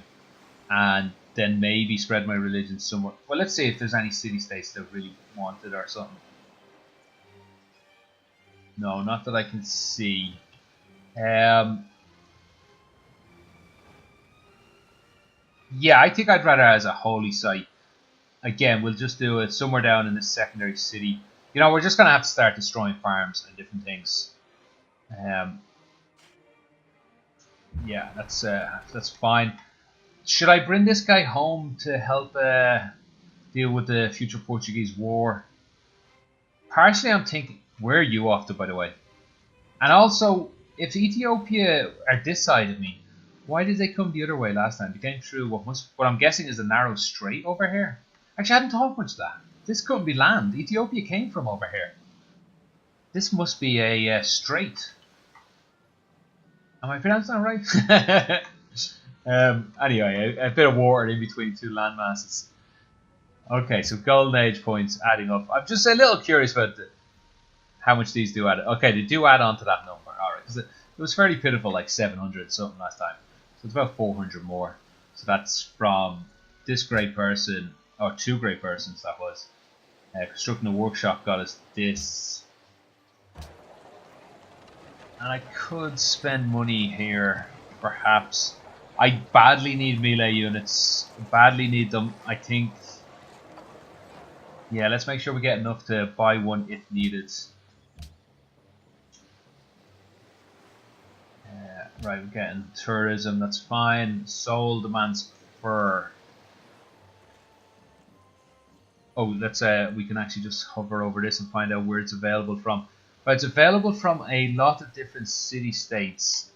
and then maybe spread my religion somewhere. Well, let's see if there's any city-states that really want it or something. No, not that I can see. Yeah, I think I'd rather as a holy site. Again, we'll just do it somewhere down in the secondary city. You know, we're just going to have to start destroying farms and different things. Yeah, that's fine. Should I bring this guy home to help deal with the future Portuguese war? Partially, I'm thinking, where are you off to, by the way? And also, if Ethiopia are this side of me, why did they come the other way last time? They came through what I'm guessing is a narrow strait over here. Actually, I hadn't thought much of that. This couldn't be land. Ethiopia came from over here. This must be a strait. Am I pronouncing that right? Anyway, a bit of water in between 2 land masses. Okay, so golden age points adding up. I'm just a little curious about how much these do add. Okay, they do add on to that number. Alright, because it was fairly pitiful, like 700 something last time. So it's about 400 more. So that's from this great person, or 2 great persons that was. Constructing a workshop got us this. And I could spend money here, perhaps. I badly need melee units. Badly need them, I think. Yeah, let's make sure we get enough to buy one if needed. Right, we're getting tourism, that's fine. Soul demands fur. Oh, let's we can actually just hover over this and find out where it's available from. Right, it's available from a lot of different city-states.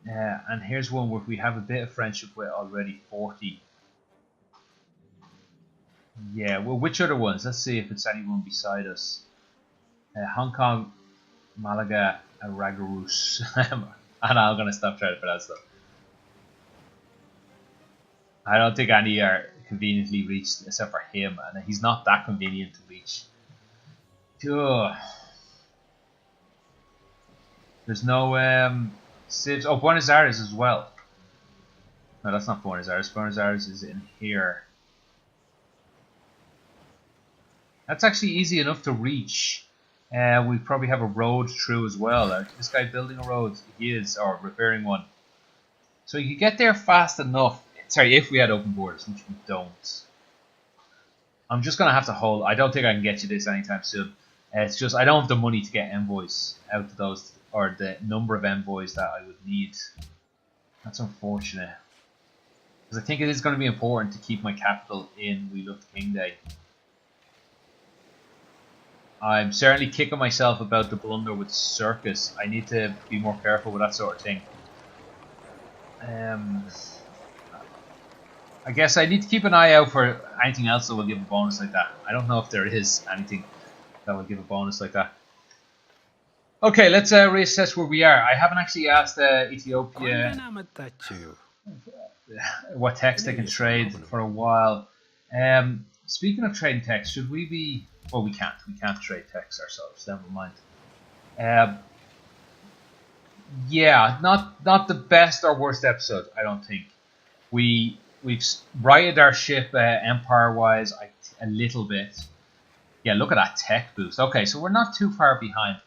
And here's one where we have a bit of friendship with already, 40. Yeah, well, which other ones? Let's see if it's anyone beside us. Hong Kong, Malaga, Aragarus. And I'm going to stop trying to pronounce them. I don't think any are conveniently reached except for him, and he's not that convenient to reach. Ugh. There's no cities. Oh, Buenos Aires as well. No, that's not Buenos Aires. Buenos Aires is in here. That's actually easy enough to reach. We probably have a road through as well. This guy building a road, he is, or repairing one. So you could get there fast enough. Sorry, if we had open borders, which we don't. I'm just going to have to hold. I don't think I can get you this anytime soon. It's just I don't have the money to get envoys out to those, or the number of envoys that I would need. That's unfortunate. Because I think it is going to be important to keep my capital in We Love King Day. I'm certainly kicking myself about the blunder with circus. I need to be more careful with that sort of thing. I guess I need to keep an eye out for anything else that will give a bonus like that. I don't know if there is anything that will give a bonus like that. Okay, let's reassess where we are. I haven't actually asked Ethiopia what text they can trade for a while. Speaking of trading text, should we be... Well, we can't. We can't trade text ourselves. Never mind. Yeah, not the best or worst episode, I don't think. We've righted our ship empire-wise a little bit. Yeah, look at that tech boost. Okay, so we're not too far behind.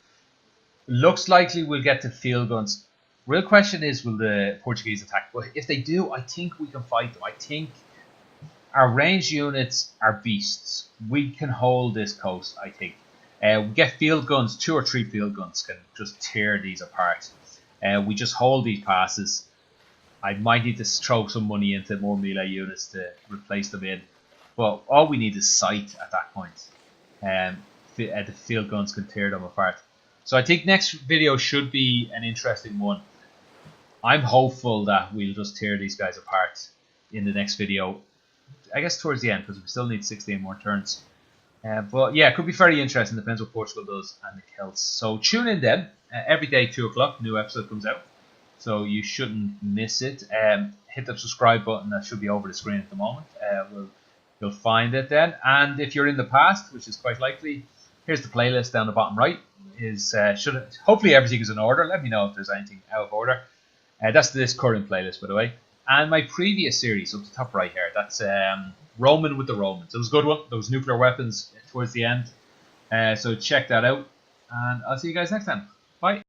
Looks likely we'll get to field guns. Real question is, will the Portuguese attack? But if they do, I think we can fight them. I think Our ranged units are beasts. We can hold this coast, I think. We get field guns, 2 or 3 field guns can just tear these apart. We just hold these passes. I might need to throw some money into more melee units to replace them in. But all we need is sight at that point. The field guns can tear them apart. So I think next video should be an interesting one. I'm hopeful that we'll just tear these guys apart in the next video. I guess towards the end, because we still need 16 more turns. But yeah, it could be very interesting. Depends what Portugal does and the Celts. So tune in then. Every day, 2 o'clock, new episode comes out. So you shouldn't miss it. Hit the subscribe button. That should be over the screen at the moment. You'll find it then. And if you're in the past, which is quite likely, here's the playlist down the bottom right. Hopefully everything is in order. Let me know if there's anything out of order. That's this current playlist, by the way. And my previous series up the top right here. That's Roman with the Romans. It was a good one. There was nuclear weapons towards the end. So check that out. And I'll see you guys next time. Bye.